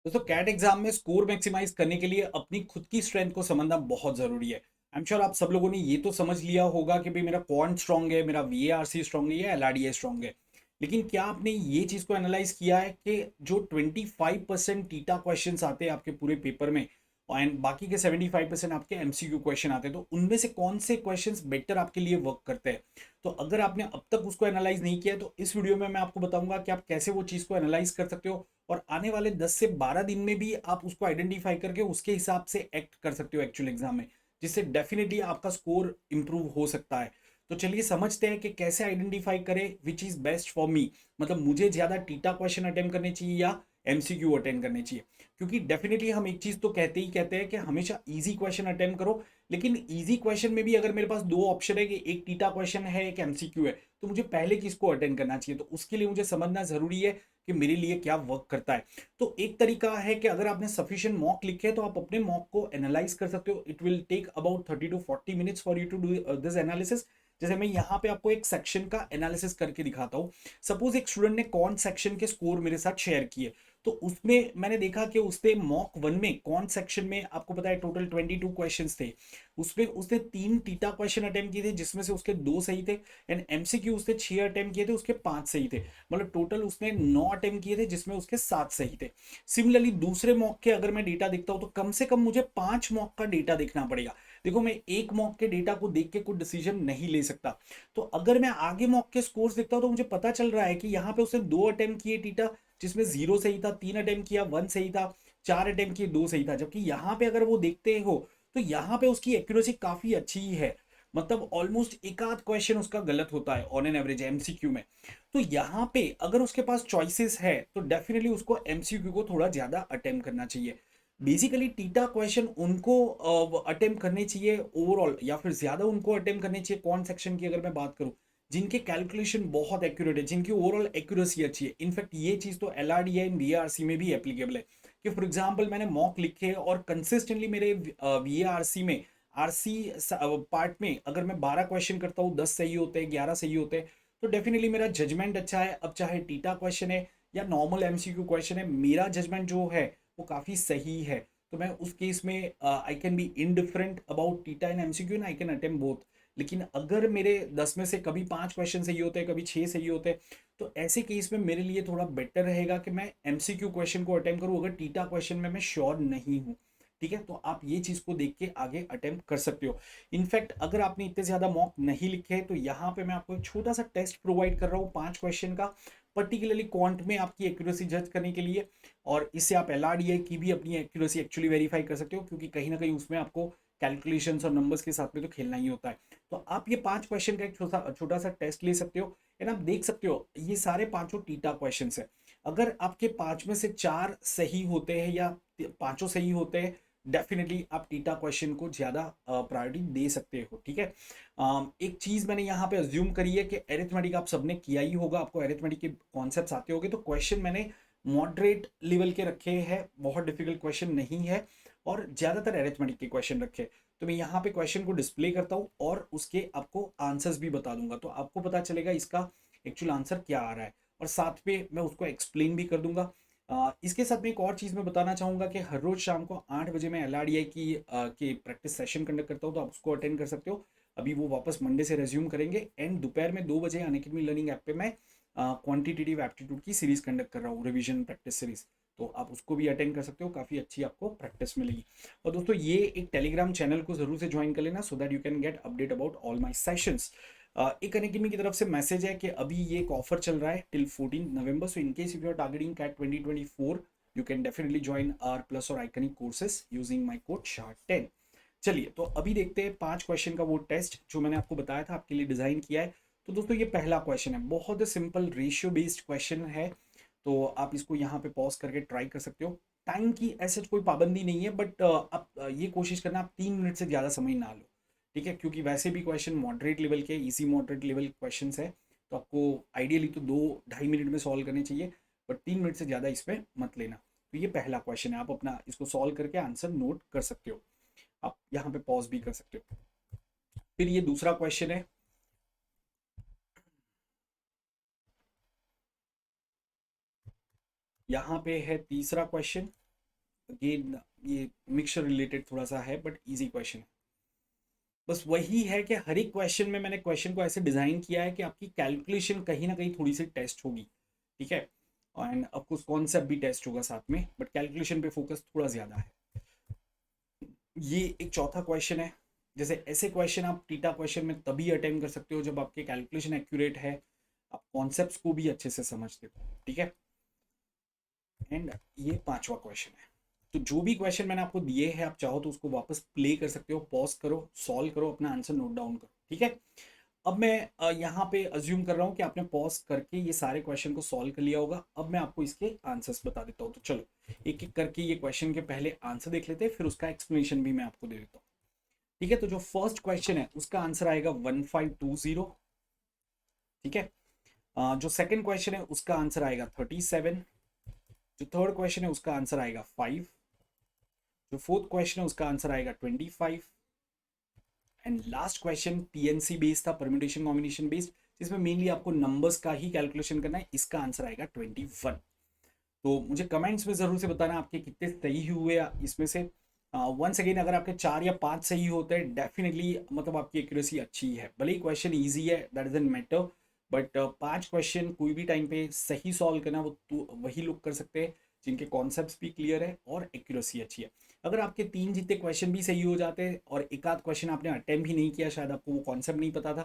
दोस्तों cat exam में score maximise करने के लिए अपनी खुद की स्ट्रेंथ को समझना बहुत जरूरी है। आई एम श्योर आप सब लोगों ने ये तो समझ लिया होगा कि भाई मेरा क्वांट स्ट्रांग है, मेरा वीएआरसी स्ट्रांग है या एलआरडीए स्ट्रांग है। लेकिन क्या आपने ये चीज को एनालाइज किया है कि जो 25% टीटा क्वेश्चन आते हैं आपके पूरे पेपर में एंड बाकी के 75% आपके एमसीक्यू क्वेश्चन आते हैं, तो उनमें से कौन से क्वेश्चंस बेटर आपके लिए वर्क करते हैं? तो अगर आपने अब तक उसको एनालाइज नहीं किया है तो इस वीडियो में मैं आपको बताऊंगा कि आप कैसे वो चीज को एनालाइज कर सकते हो और आने वाले 10 से 12 दिन में भी आप उसको आइडेंटिफाई करके उसके हिसाब से एक्ट कर सकते हो एक्चुअल एग्जाम में, जिससे डेफिनेटली आपका स्कोर इंप्रूव हो सकता है। तो चलिए समझते हैं कि कैसे आइडेंटिफाई करें which is best for me, मतलब मुझे ज्यादा टीटा क्वेश्चन अटेम्प्ट करने चाहिए या एमसीक्यू अटेम्प्ट करने चाहिए। क्योंकि डेफिनेटली हम एक चीज तो कहते ही कहते हैं कि हमेशा इजी क्वेश्चन अटेम्प्ट करो, लेकिन इजी क्वेश्चन में भी अगर मेरे पास दो ऑप्शन है कि एक टीटा क्वेश्चन है एक एमसीक्यू है, तो मुझे पहले किसको अटेंड करना चाहिए? तो उसके लिए मुझे समझना जरूरी है कि मेरे लिए क्या वर्क करता है। तो एक तरीका है कि अगर आपने सफिशिएंट मॉक लिखे हैं तो आप अपने मॉक को एनालाइज कर सकते हो। It will take about 30 to 40 minutes for you to do this analysis. जैसे मैं यहाँ पे आपको एक सेक्शन का एनालिसिस करके दिखाता हूँ। सपोज एक स्टूडेंट ने कौन सेक्शन के स्कोर मेरे साथ शेयर किए, तो उसमें मैंने देखा कि उसने मॉक वन में कौन सेक्शन में, आपको पता है टोटल 22 क्वेश्चंस थे, उसमें उसने 3 टीटा क्वेश्चन अटेम्प्ट किए थे जिसमें से उसके 2 सही थे, एंड एमसीक्यू उसने 6 अटेम्प्ट किए थे उसके 5 सही थे। मतलब टोटल उसने 9 अटेम्प्ट किए थे जिसमें उसके 7 सही थे। सिमिलरली दूसरे मॉक के अगर मैं डेटा देखता हूं तो कम से कम मुझे 5 मॉक का डेटा देखना पड़ेगा। देखो मैं एक मॉक के डेटा को देख के कोई डिसीजन नहीं ले सकता। तो अगर मैं आगे मॉक के स्कोर्स देखता हूं तो मुझे पता चल रहा है कि यहाँ पे उसने 2 अटेम्प्ट किए टीटा जिसमें 0 सही था, 3 अटेम्प्ट किया 1 सही था, 4 अटेम्प्ट किए 2 सही था। जबकि यहाँ पे अगर वो देखते हो तो यहाँ पे उसकी एक्यूरेसी काफी अच्छी है, मतलब ऑलमोस्ट एक आध क्वेश्चन उसका गलत होता है ऑन एन एवरेज एमसीक्यू में। तो यहाँ पे अगर उसके पास चॉइसेस है तो डेफिनेटली उसको एमसीक्यू को थोड़ा ज्यादा अटेम्प्ट करना चाहिए। बेसिकली टीटा क्वेश्चन उनको अटेम्प्ट करने चाहिए ओवरऑल, या फिर ज्यादा उनको अटेम्प्ट करने चाहिए कौन सेक्शन की अगर मैं बात करूं, जिनके कैलकुलेशन बहुत एक्यूरेट है, जिनकी ओवरऑल एक्यूरेसी अच्छी है। इनफैक्ट ये चीज तो एलआरडीए एंड वीआरसी में भी एप्लीकेबल है कि फॉर एग्जांपल मैंने मॉक लिखे और कंसिस्टेंटली मेरे वीआरसी में आरसी पार्ट में अगर मैं 12 क्वेश्चन करता हूँ, 10 सही होते हैं, 11 सही होते हैं, तो डेफिनेटली मेरा जजमेंट अच्छा है। अब चाहे टीटा क्वेश्चन है या नॉर्मल एमसीक्यू क्वेश्चन है, मेरा जजमेंट जो है वो काफी सही है। तो मैं उस केस में I can be indifferent about theta and MCQ and I can attempt both. लेकिन अगर मेरे 10 में से कभी 5 क्वेश्चन सही होते हैं, कभी 6 सही होते हैं, तो ऐसे केस में मेरे लिए थोड़ा बेटर रहेगा कि मैं एमसीक्यू क्वेश्चन को अटेम्प्ट करूं अगर टीटा क्वेश्चन में मैं श्योर नहीं हूं। ठीक है, तो आप ये चीज को देख के आगे अटेम्प्ट कर सकते हो। इनफैक्ट अगर आपने इतने ज्यादा मॉक नहीं लिखे हैं तो यहाँ पे मैं आपको एक छोटा सा टेस्ट प्रोवाइड कर रहा हूँ 5 क्वेश्चन का, पर्टिकुलरली क्वांट में आपकी एक्यूरेसी जज करने के लिए। और इससे आप एलआरडीआई की भी अपनी एक्यूरेसी एक्चुअली वेरीफाई कर सकते हो, क्योंकि कहीं ना कहीं उसमें आपको कैलकुलेशंस और नंबर्स के साथ में तो खेलना ही होता है। तो आप ये 5 क्वेश्चन का एक छोटा छोटा सा टेस्ट ले सकते हो एंड आप देख सकते हो ये सारे पांचों टीटा क्वेश्चन है। अगर आपके 5 में से 4 सही होते हैं या पांचों सही होते हैं, डेफिनेटली आप टीटा क्वेश्चन को ज्यादा प्रायोरिटी दे सकते हो। ठीक है, एक चीज मैंने यहाँ पे अज्यूम करी है कि एरिथमेटिक आप सबने किया ही होगा, आपको एरिथमेटिक के कॉन्सेप्ट्स आते होंगे, तो क्वेश्चन मैंने मॉडरेट लेवल के रखे हैं, बहुत डिफिकल्ट क्वेश्चन नहीं है, और ज्यादातर एरिथमेटिक के क्वेश्चन रखे। तो मैं यहाँ पे क्वेश्चन को डिस्प्ले करता हूँ और उसके आपको आंसर्स भी बता दूंगा, तो आपको पता चलेगा इसका एक्चुअल आंसर क्या आ रहा है, और साथ में मैं उसको एक्सप्लेन भी कर दूंगा। इसके साथ में एक और चीज़ मैं बताना चाहूँगा कि हर रोज शाम को 8 बजे मैं एलआरडीआई की प्रैक्टिस सेशन कंडक्ट करता हूँ, तो आप उसको अटेंड कर सकते हो। अभी वो वापस मंडे से रेज्यूम करेंगे, एंड दोपहर में 2 बजे अनअकैडमी लर्निंग ऐप पे मैं क्वांटिटेटिव एप्टीट्यूड की सीरीज कंडक्ट कर रहा हूँ, रिवीजन प्रैक्टिस सीरीज। तो आप उसको भी अटेंड कर सकते हो, काफ़ी अच्छी आपको प्रैक्टिस मिलेगी। और दोस्तों ये एक टेलीग्राम चैनल को जरूर से ज्वाइन कर लेना, so that you can get update about all my sessions. एक अनअकैडमी की तरफ से मैसेज है कि अभी ये एक ऑफर चल रहा है till 14 November, so in case if you are targeting CAT 2024 you can definitely join R plus और iconic courses using my code SHART10। चलिए तो अभी देखते हैं 5 क्वेश्चन का वो टेस्ट जो मैंने आपको बताया था आपके लिए डिजाइन किया है। तो दोस्तों ये पहला क्वेश्चन है, बहुत सिंपल रेशियो बेस्ड क्वेश्चन है, तो आप इसको यहाँ पे पॉज करके ट्राई कर सकते हो। टाइम की ऐसे कोई पाबंदी नहीं है, बट आप ये कोशिश करना आप 3 मिनट से ज़्यादा समय ना लो। ठीक है, क्योंकि वैसे भी क्वेश्चन मॉडरेट लेवल के, इजी मॉडरेट लेवल क्वेश्चन है, तो आपको आइडियली तो 2 ढाई मिनट में सॉल्व करने चाहिए, बट 3 मिनट से ज़्यादा इसमें मत लेना। तो ये पहला क्वेश्चन है, आप अपना इसको सॉल्व करके आंसर नोट कर सकते हो, आप यहाँ पे पॉज भी कर सकते हो। फिर ये दूसरा क्वेश्चन है, यहाँ पे है तीसरा क्वेश्चन। अगेन ये मिक्सचर रिलेटेड थोड़ा सा है बट इजी क्वेश्चन है। बस वही है कि हर एक क्वेश्चन में मैंने क्वेश्चन को ऐसे डिजाइन किया है कि आपकी कैलकुलेशन कहीं ना कहीं थोड़ी सी टेस्ट होगी, ठीक है, एंड ऑफकोर्स कॉन्सेप्ट भी टेस्ट होगा साथ में, बट कैलकुलेशन पे फोकस थोड़ा ज्यादा है। ये एक चौथा क्वेश्चन है। जैसे ऐसे क्वेश्चन आप टीटा क्वेश्चन में तभी अटेम्प्ट कर सकते हो जब आपके कैलकुलेशन एक्यूरेट है, आप कॉन्सेप्ट्स को भी अच्छे से समझते हो, ठीक है। एंड ये पांचवा क्वेश्चन है। तो जो भी क्वेश्चन मैंने आपको दिए हैं, आप चाहो तो उसको वापस प्ले कर सकते हो, पॉज करो, सॉल्व करो, अपना आंसर नोट डाउन करो, ठीक है। अब मैं यहाँ पे अज्यूम कर रहा हूँ कि आपने पॉज करके ये सारे क्वेश्चन को सॉल्व कर लिया होगा। अब मैं आपको इसके आंसर्स बता देता हूँ। तो चलो एक एक करके ये क्वेश्चन के पहले आंसर देख लेते हैं, फिर उसका एक्सप्लेनेशन भी मैं आपको दे देता हूँ, ठीक है। तो जो फर्स्ट क्वेश्चन है उसका आंसर आएगा 1520, ठीक है। जो सेकंड क्वेश्चन है उसका आंसर आएगा 37। जो थर्ड क्वेश्चन है उसका आंसर आएगा 5। जो फोर्थ क्वेश्चन है उसका आंसर आएगा 25। And last question PNC based था, परम्यूटेशन कॉम्बिनेशन बेस्ड, जिसमें मेनली आपको नंबर्स का ही कैलकुलेशन करना है। इसका आंसर आएगा 21। तो मुझे कमेंट्स में जरूर से बताना आपके कितने सही हुए इसमें से। वंस अगेन अगर आपके 4 या 5 सही होते हैं, डेफिनेटली मतलब आपकी एक्यूरेसी अच्छी है। भले ही क्वेश्चन ईजी है, that doesn't matter, but 5 question कोई भी टाइम पे सही सॉल्व करना वो तो वही लोग कर सकते हैं जिनके कॉन्सेप्ट्स भी क्लियर है और एक्यूरेसी अच्छी है। अगर आपके 3 जितने क्वेश्चन भी सही हो जाते हैं और एक आध क्वेश्चन आपने अटेम्प्ट ही नहीं किया, शायद आपको वो कॉन्सेप्ट नहीं पता था,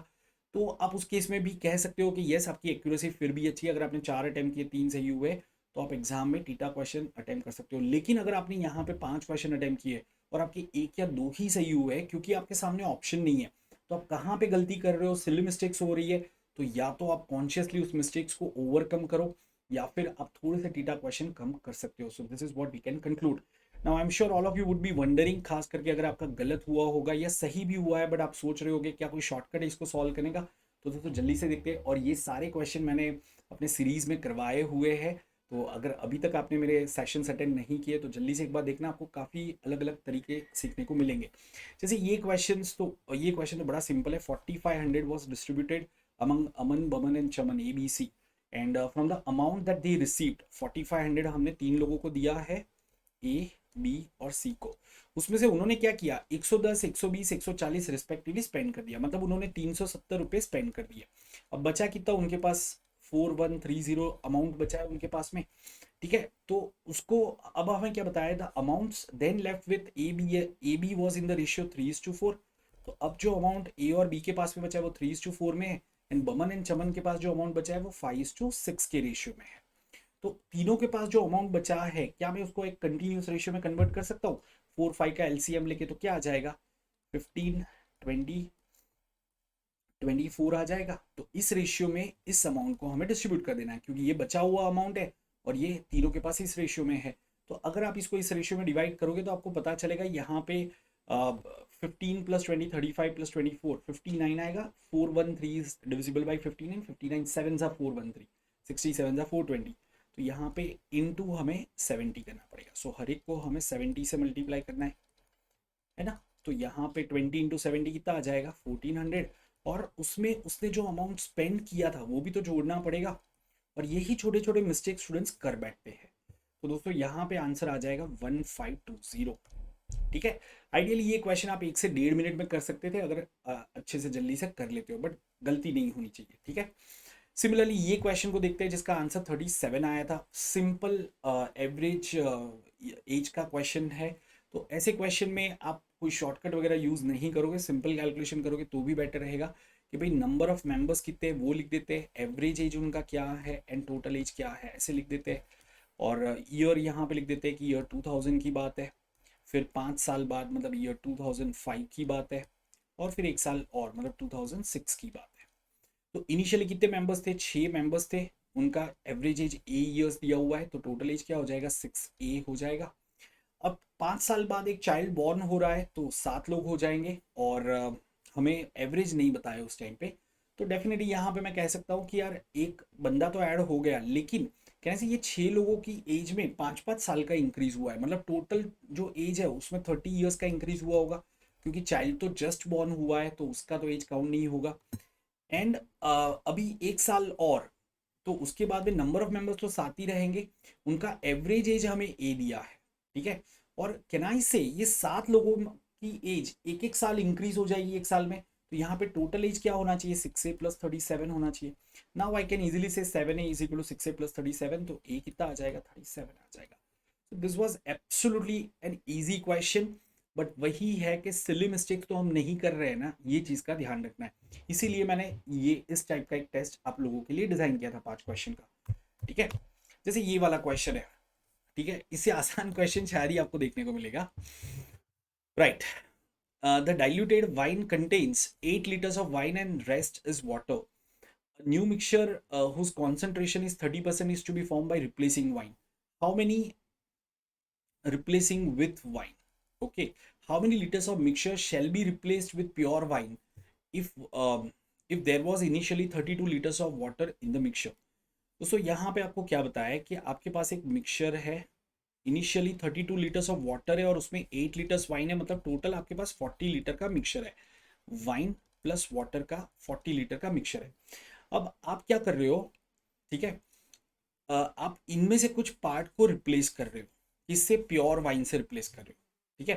तो आप उस केस में भी कह सकते हो कि यस आपकी एक्यूरेसी फिर भी अच्छी है। अगर आपने 4 अटेम्प्ट किए, 3 सही हुए, तो आप एग्जाम में टीटा क्वेश्चन अटेम्प्ट कर सकते हो। लेकिन अगर आपने यहाँ पे 5 क्वेश्चन अटेम्प्ट किए और आपके 1 या 2 ही सही हुए हैं क्योंकि आपके सामने ऑप्शन नहीं है, तो आप कहाँ पे गलती कर रहे हो, सिली मिस्टेक्स हो रही है, तो या तो आप कॉन्शियसली उस मिस्टेक्स को ओवरकम करो या फिर आप थोड़े से टीटा क्वेश्चन कम कर सकते हो। So this is what we can conclude. Now I am sure all of you would be wondering, खास करके अगर आपका गलत हुआ होगा या सही भी हुआ है बट आप सोच रहे होगे क्या कोई शॉर्टकट है इसको सॉल्व करने का, तो दोस्तों जल्दी से देखते हैं। और ये सारे क्वेश्चन मैंने अपने सीरीज में करवाए हुए हैं, तो अगर अभी तक आपने मेरे सेशंस अटेंड नहीं किए तो जल्दी से एक बार देखना, आपको काफ़ी अलग अलग तरीके सीखने को मिलेंगे। जैसे ये क्वेश्चन तो बड़ा सिंपल है। 4500 was distributed among Aman, Baman and Chaman ABC, and from the amount that they received 4500 हमने 3 लोगों को दिया है, ए बी और सी को। उसमें से उन्होंने क्या किया, 110 120 140 रिस्पेक्टिवली स्पेंड कर दिया, मतलब उन्होंने 370 रुपये स्पेंड कर दिए। अब बचा कितना उनके पास, 4130 अमाउंट बचा है उनके पास में, ठीक है। तो उसको अब हमें क्या बताया था, amounts then left with A B was in the ratio 3:4। तो अब जो अमाउंट ए और बी के पास में बचा है वो 3:4 में है, एंड बमन एंड चमन के पास जो अमाउंट बचा है वो 5:6 के रेशियो में है। तो तीनों के पास जो अमाउंट बचा है, क्या मैं उसको एक कंटिन्यूस रेशियो में कन्वर्ट कर सकता हूँ 4-5 का एलसीएम लेके? तो क्या आ जाएगा, 15 20 24 आ जाएगा। तो इस रेशियो में इस अमाउंट को हमें डिस्ट्रीब्यूट कर देना है, क्योंकि ये बचा हुआ अमाउंट है और ये तीनों के पास इस रेशियो में है। तो अगर आप इसको इस रेशियो में डिवाइड करोगे तो आपको पता चलेगा यहाँ पे 15 + 20 35 + 24 59 आएगा। 413 डिविजिबल बाई 59, 59 7 ज़ा 413, 67 ज़ा 420। तो यहाँ पे इनटू हमें 70 करना पड़ेगा। सो हर एक को हमें 70 से मल्टीप्लाई करना है ना। तो यहाँ पे 20 × 70 कितना आ जाएगा, 1400। और उसमें उसने जो अमाउंट स्पेंड किया था वो भी तो जोड़ना पड़ेगा, और यही छोटे छोटे मिस्टेक स्टूडेंट्स कर बैठते हैं। तो दोस्तों यहाँ पे आंसर आ जाएगा 1520, ठीक है। आइडियली ये क्वेश्चन आप 1 से 1.5 मिनट में कर सकते थे अगर अच्छे से जल्दी से कर लेते हो, बट गलती नहीं होनी चाहिए, ठीक है। सिमिलरली ये क्वेश्चन को देखते हैं जिसका आंसर 37 आया था। सिंपल एवरेज एज का क्वेश्चन है। तो ऐसे क्वेश्चन में आप कोई शॉर्टकट वगैरह यूज नहीं करोगे, सिंपल कैलकुलेशन करोगे तो भी बेटर रहेगा कि भाई नंबर ऑफ मेंबर्स कितने हैं वो लिख देते हैं, एवरेज एज उनका क्या है एंड टोटल एज क्या है ऐसे लिख देते हैं, और ईयर यहाँ पे लिख देते हैं कि ईयर 2000 की बात है, फिर 5 साल बाद मतलब ईयर 2005 की बात है, और फिर 1 साल और मतलब 2006 की बात है। तो इनिशियली कितने मेंबर्स थे, 6 मेंबर्स थे, उनका एवरेज एज ए ईयर्स दिया हुआ है, तो टोटल एज क्या हो जाएगा, 6A हो जाएगा। अब 5 साल बाद एक चाइल्ड बॉर्न हो रहा है तो 7 लोग हो जाएंगे, और हमें एवरेज नहीं बताया उस टाइम पे। तो डेफिनेटली यहाँ पे मैं कह सकता हूँ कि यार एक बंदा तो ऐड हो गया, लेकिन कहने से ये 6 लोगों की एज में 5-5 साल का इंक्रीज हुआ है, मतलब टोटल जो एज है उसमें 30 ईयर्स का इंक्रीज हुआ होगा, क्योंकि चाइल्ड तो जस्ट बॉर्न हुआ है तो उसका तो एज काउंट नहीं होगा। एंड अभी 1 साल और, तो उसके बाद में नंबर ऑफ मेंबर्स तो 7 ही रहेंगे, उनका एवरेज एज हमें ए दिया है, ठीक है। और कैन आई से ये 7 लोगों की एज एक एक साल इंक्रीज हो जाएगी एक साल में, तो यहाँ पे टोटल एज क्या होना चाहिए, 6a + 37 होना चाहिए। नाउ आई कैन इजीली से 7a = 6a + 37, तो a कितना आ जाएगा, 37 आ जाएगा। So this was absolutely an easy question, but वही है कि सिली मिस्टेक तो हम नहीं कर रहे हैं ना, ये चीज़ का ध्यान रखना है। इसीलिए मैंने ये इस टाइप का एक टेस्ट आप लोगों के लिए डिजाइन किया था 5 क्वेश्चन का, ठीक है। जैसे ये वाला क्वेश्चन है, ठीक है, इससे आसान क्वेश्चन शायद ही आपको देखने को मिलेगा, right. The diluted wine contains 8 liters of wine and rest is water. A new mixture whose concentration is 30% is to be formed by replacing wine. How many replacing with wine? Okay, how many liters of mixture shall be replaced with pure wine if if there was initially 32 liters of water in the mixture? दोस्तों यहाँ पे आपको क्या बताया है कि आपके पास एक मिक्सचर है, इनिशियली 32 लीटर्स ऑफ वाटर है और उसमें 8 लीटर्स वाइन है, मतलब टोटल आपके पास 40 लीटर का मिक्सचर है, वाइन प्लस वाटर का 40 लीटर का मिक्सचर है। अब आप क्या कर रहे हो, ठीक है, आप इनमें से कुछ पार्ट को रिप्लेस कर रहे हो, इससे प्योर वाइन से रिप्लेस कर रहे हो, ठीक है।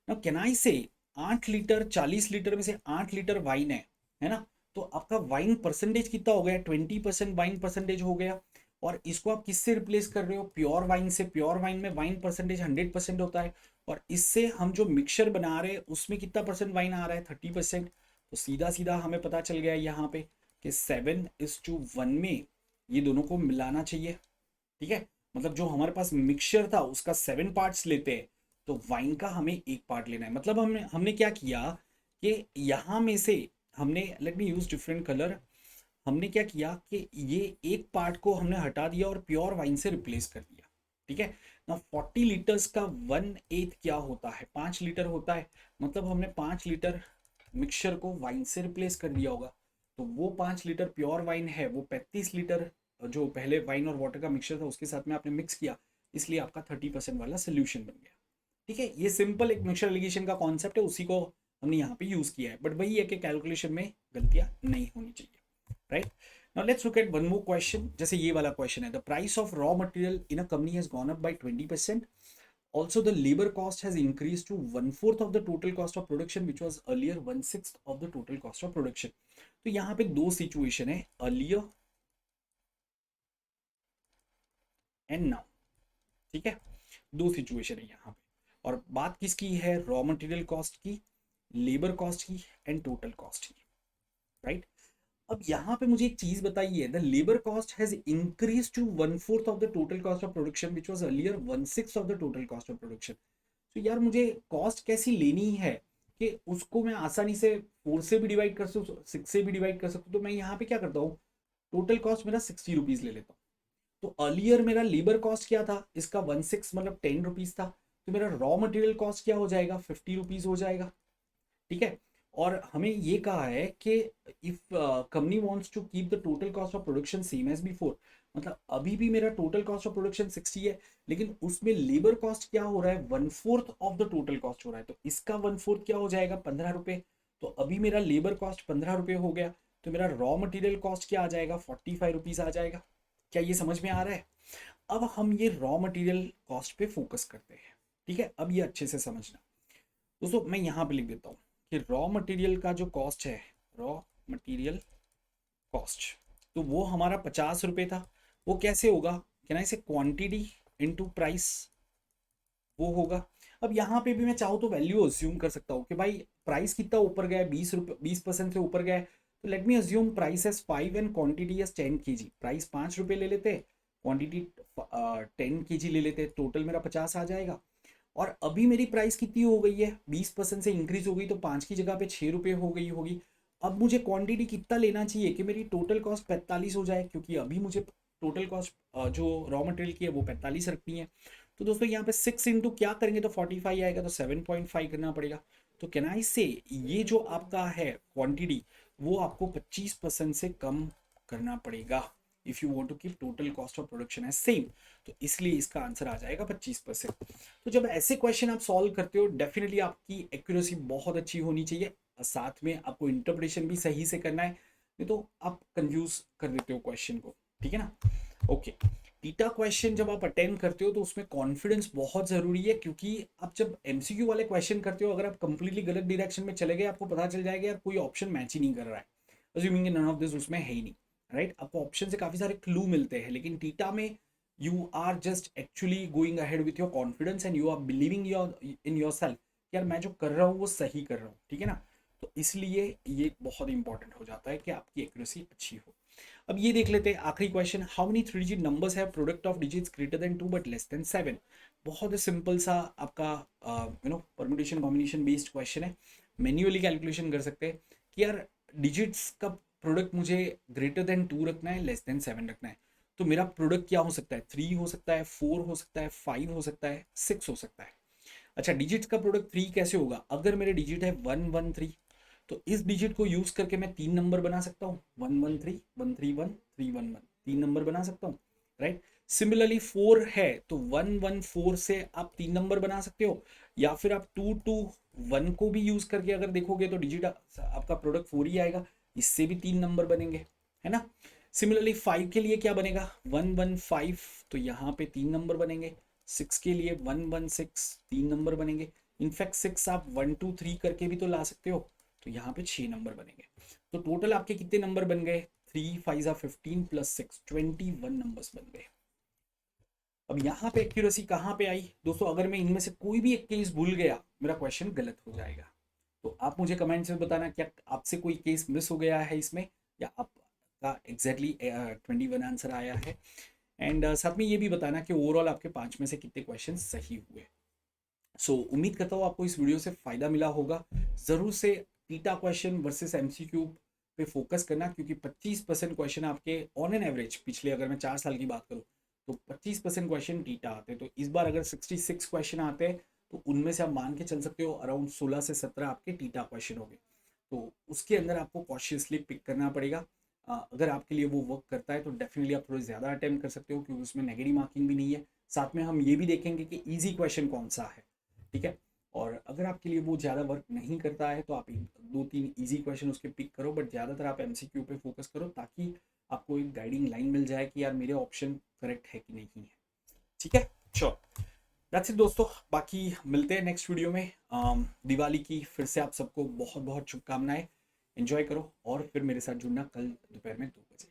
नाउ कैन आई से 8 लीटर 40 लीटर में से 8 लीटर वाइन है ना, तो आपका वाइन परसेंटेज कितना हो गया, 20% वाइन परसेंटेज हो गया। और इसको आप किससे रिप्लेस कर रहे हो, प्योर वाइन से। प्योर वाइन में वाइन परसेंटेज 100% होता है, और इससे हम जो मिक्सचर बना रहे हैं उसमें कितना परसेंट वाइन आ रहा है, 30%। तो सीधा सीधा हमें पता चल गया यहाँ पे कि 7:1 में ये दोनों को मिलाना चाहिए, ठीक है। मतलब जो हमारे पास मिक्सचर था उसका 7 पार्ट्स लेते हैं, तो वाइन का हमें 1 पार्ट लेना है। मतलब हमने हमने क्या किया कि यहाँ में से हमने, let me use different colour, हमने क्या किया कि ये 1 पार्ट को हमने हटा दिया और प्योर वाइन से रिप्लेस कर दिया, ठीक है ना। 40 लीटर्स का 1/8 क्या होता है, 5 लीटर होता है। मतलब हमने 5 लीटर मिक्सचर को वाइन से रिप्लेस कर दिया होगा, तो वो 5 लीटर प्योर वाइन है, वो 35 लीटर जो पहले वाइन और वाटर का मिक्सचर था उसके साथ में आपने मिक्स किया, इसलिए आपका 30% वाला सोल्यूशन बन गया, ठीक है। ये सिंपल एक मिक्सचर एलिगेशन का कॉन्सेप्ट है, उसी को हमने यहाँ पे यूज किया है, बट वही है कि कैलकुलेशन में गलतियां नहीं होनी चाहिए, right. Now let's look at one more question. जैसे ये वाला क्वेश्चन है, the price of raw material in a company has gone up by 20%. Also, the labor cost has increased to 1/4 of the total cost of production, which was earlier 1/6 of the total cost of production. तो यहाँ पे दो situation है, earlier and now, ठीक है, दो situation है यहाँ पे। और बात किसकी है, रॉ मटेरियल कॉस्ट की, लेबर कॉस्ट की एंड टोटल कॉस्ट की, राइट। अब यहाँ पे मुझे एक चीज बताइए, the labour cost has increase to 1/4 of the total cost of production which was earlier 1/6 of the total cost of production. तो यार मुझे कॉस्ट कैसी लेनी है कि उसको मैं आसानी से 4 से भी डिवाइड कर सकूँ, 6 से भी डिवाइड कर सकूँ। तो मैं यहाँ पे क्या करता हूँ, टोटल कॉस्ट मेरा 60 रुपीज ले लेता हूँ। तो अर्लियर मेरा लेबर कॉस्ट क्या था, इसका 1/6 मतलब 10 रुपीज था, तो मेरा रॉ मटेरियल कॉस्ट क्या हो जाएगा, 50 रुपीज हो जाएगा, ठीक है। और हमें ये कहा है कि if company wants to keep the total cost of production same as before, मतलब अभी भी मेरा टोटल कॉस्ट ऑफ प्रोडक्शन 60 है, लेकिन उसमें लेबर कॉस्ट क्या हो रहा है, 1/4 ऑफ द टोटल कॉस्ट हो रहा है, तो इसका 1/4 क्या हो जाएगा, 15 रुपए। तो अभी मेरा लेबर कॉस्ट 15 रुपए हो गया, तो मेरा रॉ मटेरियल कॉस्ट क्या आ जाएगा, 45 रुपीज आ जाएगा। क्या ये समझ में आ रहा है? अब हम ये रॉ मटेरियल कॉस्ट पे फोकस करते हैं, ठीक है। अब ये अच्छे से समझना दोस्तों, मैं यहाँ पे लिख देता हूँ कि रॉ मटेरियल का जो कॉस्ट है, रॉ मटेरियल कॉस्ट, तो वो हमारा 50 रुपए था। वो कैसे होगा, कैन आई से क्वांटिटी इनटू प्राइस, वो होगा। अब यहाँ पे भी मैं चाहूँ तो वैल्यू अज्यूम कर सकता हूँ कि भाई प्राइस कितना ऊपर गया है, 20% से ऊपर गया है, तो let me assume price as 5 and quantity as 10 kg। Price 5 रुपए ले लेते, क्वांटिटी 10 kg ले लेते, टोटल मेरा 50 आ जाएगा। और अभी मेरी प्राइस कितनी हो गई है, 20% से इंक्रीज हो गई, तो 5 की जगह पे 6 रुपये हो गई होगी। अब मुझे क्वांटिटी कितना लेना चाहिए कि मेरी टोटल कॉस्ट 45 हो जाए, क्योंकि अभी मुझे टोटल कॉस्ट जो रॉ मटेरियल की है वो 45 रखनी है। तो दोस्तों यहाँ पे 6 इंटू क्या करेंगे तो 45 आएगा, तो 7.5 करना पड़ेगा। तो कैन आई से ये जो आपका है क्वांटिटी, वो आपको 25% से कम करना पड़ेगा if you want to keep total cost of production as same. तो इसलिए इसका आंसर आ जाएगा 25%। तो जब ऐसे क्वेश्चन आप सॉल्व करते हो, डेफिनेटली आपकी एक्यूरेसी बहुत अच्छी होनी चाहिए, साथ में आपको इंटरप्रिटेशन भी सही से करना है, नहीं तो आप कंफ्यूज कर देते हो क्वेश्चन को, ठीक है ना। ओके, टीटा क्वेश्चन जब आप अटेम्प्ट करते हो तो उसमें कॉन्फिडेंस बहुत ज़रूरी है, क्योंकि आप जब एमसीक्यू वाले क्वेश्चन करते हो, अगर आप कंप्लीटली गलत डायरेक्शन में चले गए, आपको पता चल जाएगा यार कोई ऑप्शन मैच ही नहीं कर रहा है, अज्यूमिंग नन ऑफ दिस उसमें है ही नहीं, राइट। आपको ऑप्शन से काफ़ी सारे क्लू मिलते हैं, लेकिन टीटा में you are just actually going ahead with your confidence and you are believing your in your self, यार मैं जो कर रहा हूँ वो सही कर रहा हूँ, ठीक है ना। तो इसलिए ये बहुत इंपॉर्टेंट हो जाता है कि आपकी एक्यूरेसी अच्छी हो। अब ये देख लेते हैं आखिरी question, how many 3 digit numbers have product of digits greater than 2 but less than 7। बहुत ही सिंपल सा आपका परम्यूटेशन कॉम्बिनेशन बेस्ड क्वेश्चन है। मैन्युअली कैलकुलेशन कर सकते हैं कि यार डिजिट्स का प्रोडक्ट मुझे ग्रेटर देन 2 रखना है, लेस देन 7 रखना है। तो मेरा प्रोडक्ट क्या हो सकता है, 3 हो सकता है, 4 हो सकता है, 5 हो सकता है, 6 हो सकता है। अच्छा, डिजिट्स का प्रोडक्ट 3 कैसे होगा, अगर मेरे डिजिट है 113, तो इस डिजिट को यूज करके मैं 3 नंबर बना सकता हूँ, 113, 131, 311, 3 नंबर बना सकता हूँ, राइट। सिमिलरली 4 है तो 114 से आप 3 नंबर बना सकते हो, या फिर आप 221 को भी यूज करके अगर देखोगे तो डिजिट आपका प्रोडक्ट 4 ही आएगा, इससे भी 3 नंबर बनेंगे, है ना। सिमिलरली 5 के लिए क्या बनेगा, 115, तो यहाँ पे 3 नंबर बनेंगे। 6 के लिए 116, 3 नंबर बनेंगे। इनफैक्ट 6 आप 123 करके भी तो ला सकते हो, तो यहाँ पे 6 नंबर बनेंगे। तो टोटल आपके कितने नंबर बन गए, 3 5 15 प्लस 6, 21 नंबर्स बन गए। अब यहाँ पे एक्यूरेसी कहाँ पे आई दोस्तों, अगर मैं इनमें से कोई भी एक केस भूल गया, मेरा क्वेश्चन गलत हो जाएगा। तो आप मुझे कमेंट्स में बताना क्या आपसे कोई केस मिस हो गया है इसमें, या आपका एग्जैक्टली 21 आंसर आया है। एंड साथ में ये भी बताना कि ओवरऑल आपके 5 में से कितने क्वेश्चन सही हुए। उम्मीद करता हूँ आपको इस वीडियो से फ़ायदा मिला होगा। ज़रूर से टीटा क्वेश्चन वर्सेस एमसीक्यू पे फोकस करना, क्योंकि 25% क्वेश्चन आपके ऑन एन एवरेज, पिछले अगर मैं 4 साल की बात करूँ तो 25% क्वेश्चन टीटा आते हैं। तो इस बार अगर 66 क्वेश्चन आते हैं तो उनमें से आप मान के चल सकते हो अराउंड 16 से 17 आपके टीटा क्वेश्चन हो गए। तो उसके अंदर आपको कॉशियसली पिक करना पड़ेगा। अगर आपके लिए वो वर्क करता है तो डेफिनेटली आप थोड़े ज़्यादा अटेम्प्ट कर सकते हो, क्योंकि उसमें नेगेटिव मार्किंग भी नहीं है। साथ में हम ये भी देखेंगे कि ईजी क्वेश्चन कौन सा है, ठीक है। और अगर आपके लिए वो ज़्यादा वर्क नहीं करता है तो आप 2-3 इजी क्वेश्चन उसके पिक करो, बट ज़्यादातर आप एमसीक्यू पे फोकस करो, ताकि आपको एक गाइडिंग लाइन मिल जाए कि यार मेरे ऑप्शन करेक्ट है कि नहीं है, ठीक है। श्योर, दैट्स इट दोस्तों, बाकी मिलते हैं नेक्स्ट वीडियो में। दिवाली की फिर से आप सबको बहुत बहुत शुभकामनाएं, एंजॉय करो और फिर मेरे साथ जुड़ना कल दोपहर में 2 बजे।